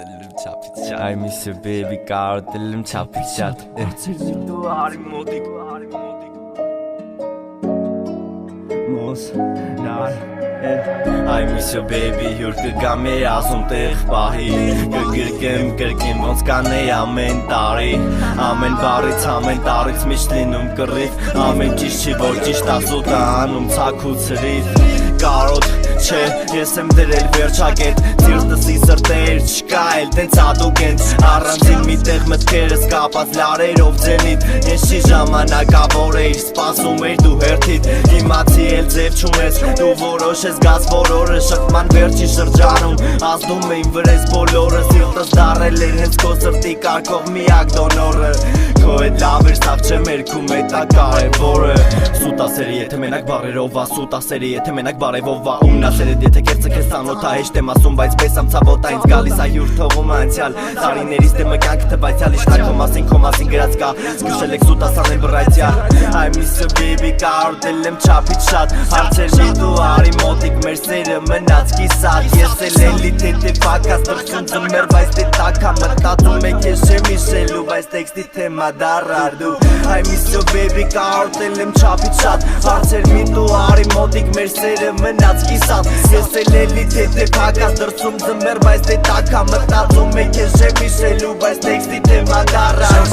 I miss you baby կարոտելեմ չափից շատ դու արի մոտիկ Մոս նար I miss you baby հյուր կգամ էր ասում տեղ պահի կգրկեմ ոնց կանեի ամեն տարի ամեն բարից ամեն տարից միշտ լինում կռիվ ամեն ճիշտ չի որ ճիշտ ասուտ անում ցակու ցրիվ կարոտ չէ ես եմ դրել վերջակետ ծիրտսի սրտեր չկա էլ տենց ադուկ են առանցին մի տեղ մտքերս կապած լարերով ձենիդ ես չի ժամանակավոր էիր սպասում էիր դու հերթիդ իմացի էլ ձև չունես դու որոշես գազ որ օրը շղման վերջի շրջանում ազդում էին վրես բոլորը սիրտս դարել էր հենց քո սրտի կարկող միակ դոնորը քո հետ լավ էր սաղ չեմ երգում էդ ա կարևորը սուտասերի եթե մենակ բարերով ա սուտասերի եթե մենակ բարևով ա ումնասերդ եթե կերծը քեզ ծանոթ ա հեշտ եմ ասում բայց պես ամ ցավոտ ա ինձ գալիս ա հյուր թողում անցյալ տարիներից դեմը կյանք թվայցյալ իշտար քո մասին գրած կա զգուշել եք սուտասանել բռայցյալ I miss you baby կարոտել եմ չափից շատ հարցեր մի դու արի մոտիկ մեր սերը մնաց կիսատ ես էլ էլի թե ֆակաս դրսում ձմեր բայց դե տակա մտածում եք ես չեմ իշելու բայց տեքստի թեմա դարար դու I miss you baby կարոտել եմ չափից շատ հարցեր մի դու արի մոտիկ մեր սերը մնաց կիսատ ես էլ էլի թե ֆակաս դրսում ձմեր բայց դե տակա մտածում եք ես չեմ իշելու բայց տեքստի թեմա դարար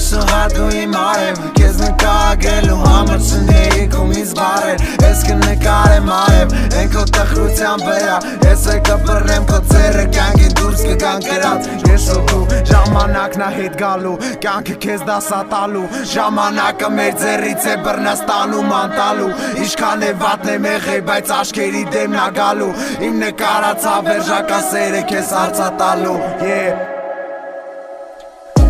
Շողա դու իմ արև Կեզ նկագելու համար չնեի կումից բարեր Ես կնկարեմ արև Են քո տխրության վրա Ես է կպրեմ քո ծերը կյանքի դուրս կգան գրած Ես ու դու ժամանակն ա հետ գալու Կյանքը քեզ դասատալու Ժամանակը մեր ձեռից է բռնաստալու մանտալու Իշքան է վատն է մեղեի բայց աշկերի դեմն ա գալու Իմ նկարած ավերժակա սերը քեզ արծատալու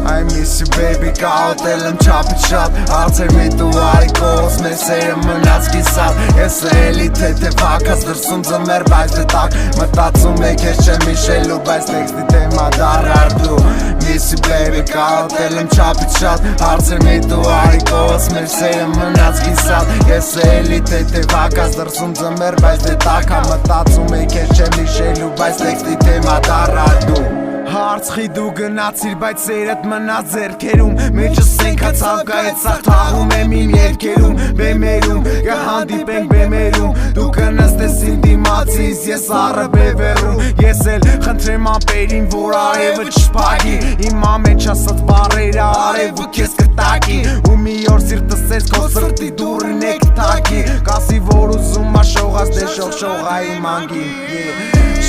I miss you baby կարոտել եմ չափից շատ Հարցեր մի դու արի կողս մեր սերը մնաց կիսատ Ես էլի թե ֆակաս դրսում ձմեր բայց դե տակ Մտածում եք ես չեմ իշելու բայց տեքստի թեմա դարար դու Miss you baby կարոտել եմ չափից շատ Հարցեր մի դու արի կողս մեր սերը մնաց կիսատ Ես էլի թե ֆակաս դրսում ձմեր բայց դե տակ Մտածում եք ես չեմ իշելու բայց տեքստի թեմա դարար դու Հարցխի դու գնացիր բայց սերդ մնաց ձերքերում Մեջս սենքացավ կայետ սաղ թաղում եմ իմ երգերում Բեմերում կհանդիպենք բեմերում Դու կնստես իմ դիմացիս ես առը բևերում Ես էլ խնդրեմ ամպերին որ արևը չպագի Իմ ամեն չասած բարերը արևը կեզ կտակի Ու մի օր սիրտս ես քո սրտի դուրին է կտակի Կասի որ ուզում ա շողաս դե շողա իմ անգի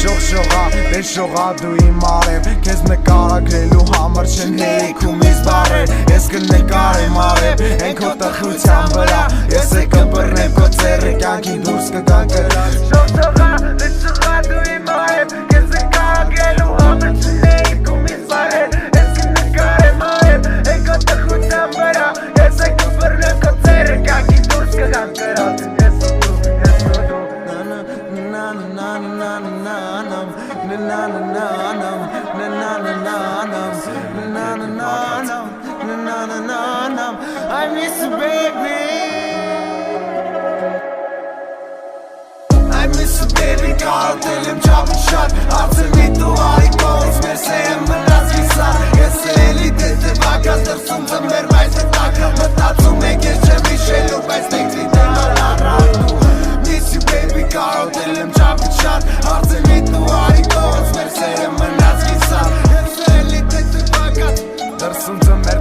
Շողա, դե շողա դու իմ արև Կեզ նկարագրելու համար չեն հերիքում իզ բարեր Ես կնկարեմ արև, են քո տխրության վրա Ես է կպրնեմ քո ծերը կյանքի դուրս կգան գրած Շողա, դե շողա դու իմ արև Կեզ նկարագրելու համար չեն հերիքում իզ բարեր Ես կնկարեմ արև, են քո տխրության վրա Ես է կպրնեմ քո ծերը կյանքի դուրս կգան գրած I miss you baby I miss you baby կարոտել եմ չափից շատ Հարցեր մի դու արի կողս մեր սերը մնաց կիսատ Ես էլի թե ֆակաս դրսում ձմեր բայց դե տակը մտածում եք ես չեմ իշելու բայց տեքստի թեմա դարար դու Miss you baby կարոտել եմ չափից շատ Հարցեր մի դու արի կողս մեր սերը մնաց կիսատ Ես էլի թե ֆակաս դրսում ձմեր